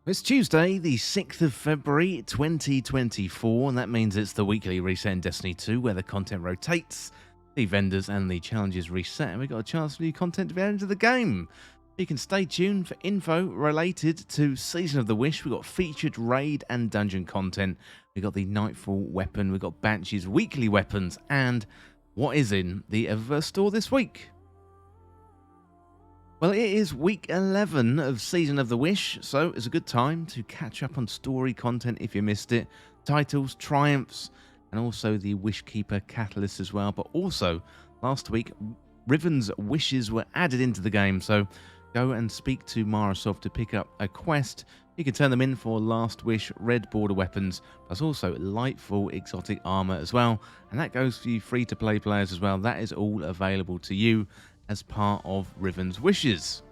It's Tuesday, the 6th of February 2024, and that means it's the weekly reset in Destiny 2 where the content rotates, the vendors and the challenges reset, and we've got a chance for new content to be added to the game. You can stay tuned for info related to Season of the Wish. We've got featured raid and dungeon content, we've got the Nightfall weapon, we've got Banshee's weekly weapons, and what is in the Eververse store this week. Well, it is week 11 of Season of the Wish, so it's a good time to catch up on story content if you missed it, titles, triumphs, and also the Wishkeeper catalyst as well. But also, last week, Riven's wishes were added into the game, so go and speak to Marasoft to pick up a quest. You can turn them in for Last Wish red border weapons, plus also Lightfall exotic armor as well, and that goes for you free-to-play players as well. That is all available to you as part of Riven's wishes.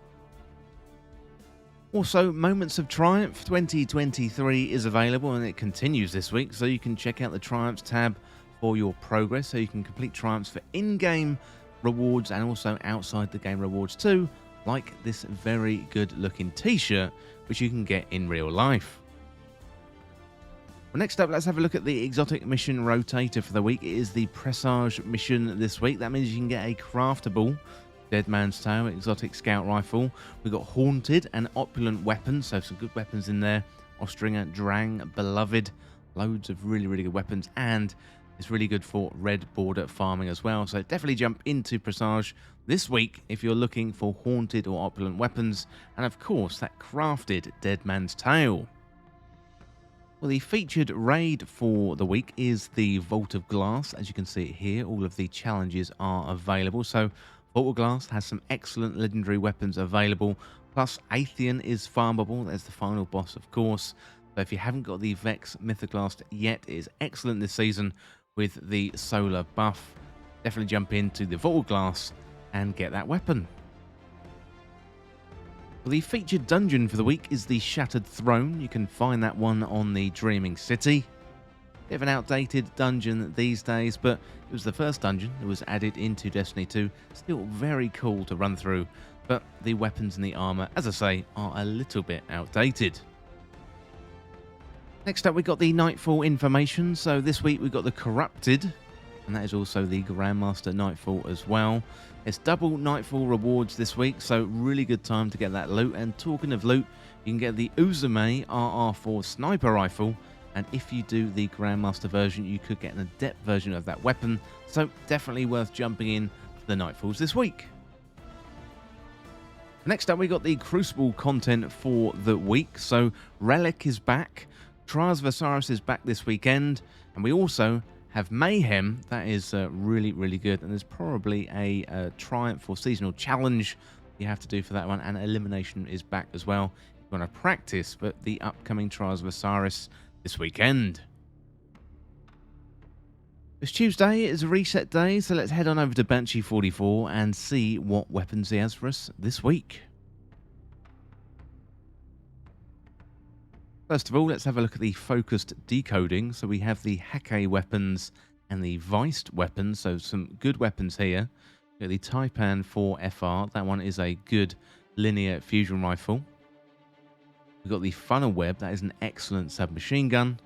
Also, Moments of Triumph 2023 is available and it continues this week, so you can check out the Triumphs tab for your progress, so you can complete Triumphs for in-game rewards and also outside the game rewards too, like this very good looking t-shirt which you can get in real life. Well, next up, let's have a look at the exotic mission rotator for the week. It is the Presage mission this week. That means you can get a craftable Dead Man's Tale exotic scout rifle. We've got haunted and opulent weapons, so some good weapons in there. Ostringer, Drang, Beloved, loads of really good weapons, and it's really good for red border farming as well. So definitely jump into Presage this week if you're looking for haunted or opulent weapons, and of course that crafted Dead Man's Tale. Well, the featured raid for the week is the Vault of Glass. As you can see here, all of the challenges are available. So Vault of Glass has some excellent legendary weapons available, plus Atheon is farmable. There's the final boss, of course. So if you haven't got the Vex Mythoclast yet, it is excellent this season with the solar buff. Definitely jump into the Vault of Glass and get that weapon. Well, the featured dungeon for the week is the Shattered Throne. You can find that one on the Dreaming City. Bit of an outdated dungeon these days, but it was the first dungeon that was added into Destiny 2. Still very cool to run through, but the weapons and the armor, as I say, are a little bit outdated. Next up, we got the Nightfall information. So this week we got the Corrupted, and that is also the Grandmaster Nightfall as well. It's double Nightfall rewards this week, so really good time to get that loot. And talking of loot, you can get the Uzume RR4 sniper rifle, and if you do the Grandmaster version, you could get an adept version of that weapon, so definitely worth jumping in to the Nightfalls this week. Next up, we got the Crucible content for the week. So Relic is back, Trials of Osiris is back this weekend, and we also have Mayhem. That is really good, and there's probably a Triumph or Seasonal Challenge you have to do for that one, and Elimination is back as well. You want to practice, but the upcoming Trials of Osiris this weekend. It's Tuesday, it's a reset day, so let's head on over to Banshee 44 and see what weapons he has for us this week. First of all, let's have a look at the focused decoding. So we have the Hake weapons and the Viced weapons, so some good weapons here. We've got the Taipan 4 FR, that one is a good linear fusion rifle. We've got the Funnel Web, that is an excellent submachine gun.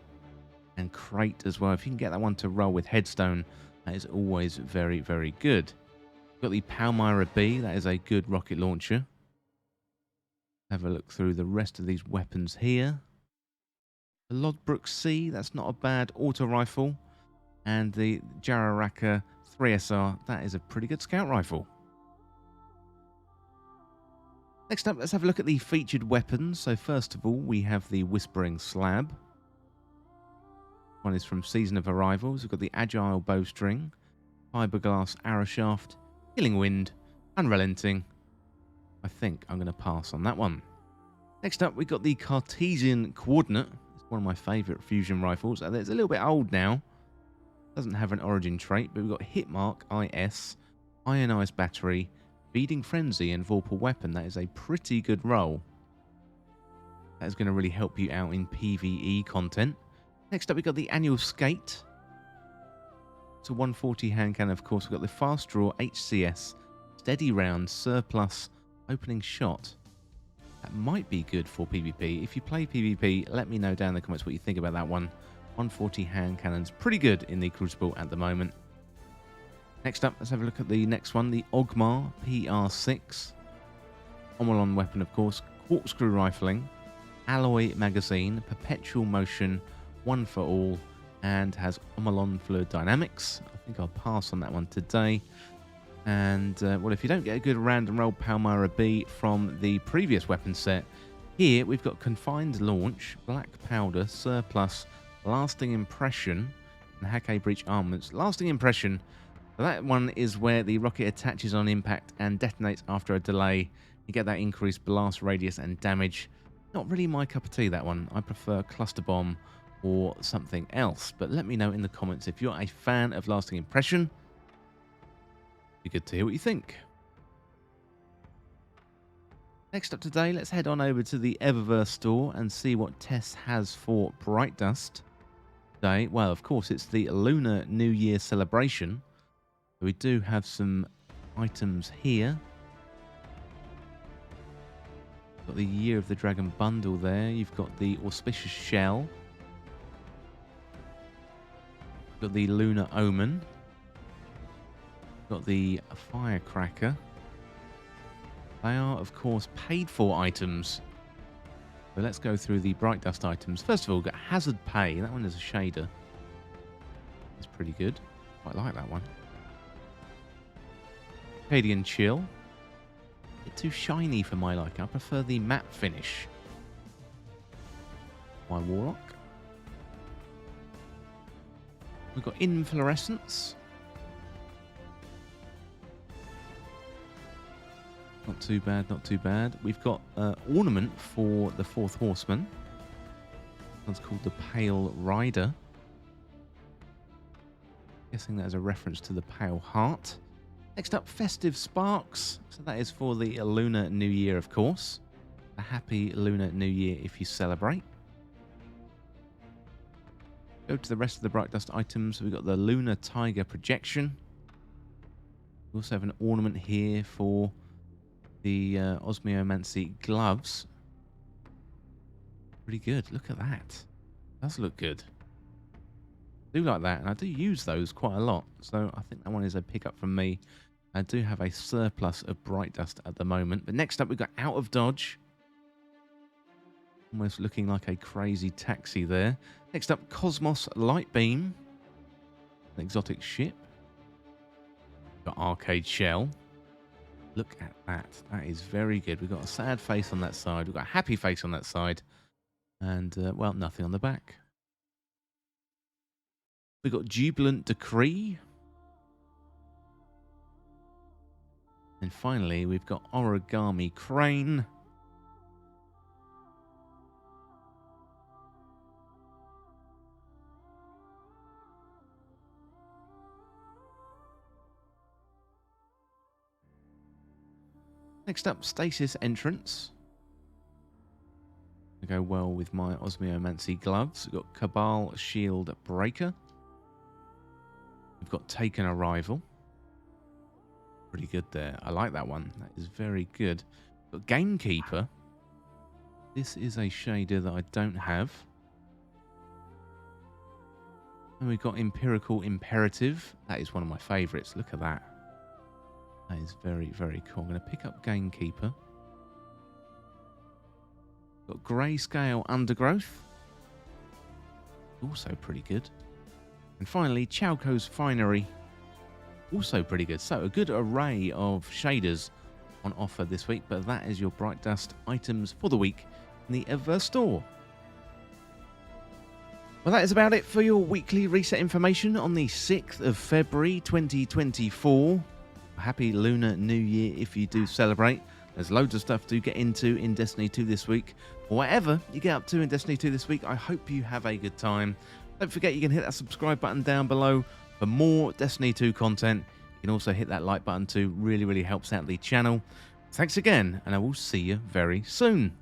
And Crate as well. If you can get that one to roll with Headstone, that is always very good. We've got the Palmyra B, that is a good rocket launcher. Have a look through the rest of these weapons here. The Lodbrook C, that's not a bad auto rifle. And the Jararaka 3SR, that is a pretty good scout rifle. Next up, let's have a look at the featured weapons. So first of all, we have the Whispering Slab. One is from Season of Arrivals. We've got the Agile Bowstring, Fiberglass Arrow Shaft, Killing Wind, Unrelenting. I think I'm going to pass on that one. Next up, we've got the Cartesian Coordinate. It's one of my favourite fusion rifles. It's a little bit old now. Doesn't have an origin trait, but we've got Hitmark IS, Ionized Battery, Feeding Frenzy, and Vorpal Weapon. That is a pretty good roll. That is going to really help you out in PvE content. Next up, we've got the Annual Skate. It's a 140 hand cannon, of course. We've got the Fast Draw HCS, Steady Round, Surplus, Opening Shot. That might be good for PvP. If you play PvP, let me know down in the comments what you think about that one. 140 hand cannons, pretty good in the Crucible at the moment. Next up, let's have a look at the next one, the Ogmar PR6. Omolon weapon, of course, corkscrew rifling, alloy magazine, perpetual motion, one for all, and has Omolon fluid dynamics. I think I'll pass on that one today. And, well, if you don't get a good random roll Palmyra B from the previous weapon set, here we've got confined launch, black powder, surplus, lasting impression, and Hake breach armaments. Lasting impression, that one is where the rocket attaches on impact and detonates after a delay. You get that increased blast radius and damage. Not really my cup of tea, that one. I prefer cluster bomb or something else. But let me know in the comments if you're a fan of lasting impression. Be good to hear what you think. Next up today, let's head on over to the Eververse store and see what Tess has for Bright Dust today. Well, of course, it's the Lunar New Year celebration. So we do have some items here. Got the Year of the Dragon bundle there. You've got the Auspicious Shell. Got the Lunar Omen. Got the Firecracker. They are, of course, paid for items. So let's go through the Bright Dust items. First of all, we've got Hazard Pay. That one is a shader. It's pretty good. Quite like that one. Acadian Chill. A bit too shiny for my liking. I prefer the matte finish. My Warlock. We've got Inflorescence. Not too bad, not too bad. We've got Ornament for the Fourth Horseman. One's called the Pale Rider. Guessing that is a reference to the Pale Heart. Next up, Festive Sparks. So that is for the Lunar New Year, of course. A happy Lunar New Year if you celebrate. Go to the rest of the Bright Dust items. We've got the Lunar Tiger Projection. We also have an ornament here for the Osmiomancy gloves. Pretty good. Look at that. Does look good. I do like that, and I do use those quite a lot. So I think that one is a pickup from me. I do have a surplus of Bright Dust at the moment. But next up, we've got Out of Dodge. Almost looking like a crazy taxi there. Next up, Cosmos Light Beam. An exotic ship. Got Arcade Shell. Look at that. That is very good. We've got a sad face on that side. We've got a happy face on that side. And, well, nothing on the back. We've got Jubilant Decree. And finally, we've got Origami Crane. Next up, Stasis Entrance. To go well with my Osmiomancy gloves. We've got Cabal Shield Breaker. We've got Taken Arrival. Pretty good there. I like that one. That is very good. We've got Gamekeeper. This is a shader that I don't have. And we've got Empirical Imperative. That is one of my favourites. Look at that. That is very, very cool. I'm going to pick up Gamekeeper. Got Grayscale Undergrowth. Also pretty good. And finally, Chalco's Finery. Also pretty good. So a good array of shaders on offer this week. But that is your Bright Dust items for the week in the Eververse store. Well, that is about it for your weekly reset information on the 6th of February 2024. Happy Lunar New Year if you do celebrate. There's loads of stuff to get into in Destiny 2 this week. Whatever you get up to in Destiny 2 this week, I hope you have a good time. Don't forget you can hit that subscribe button down below for more Destiny 2 content. You can also hit that like button too. Really, really helps out the channel. Thanks again, and I will see you very soon.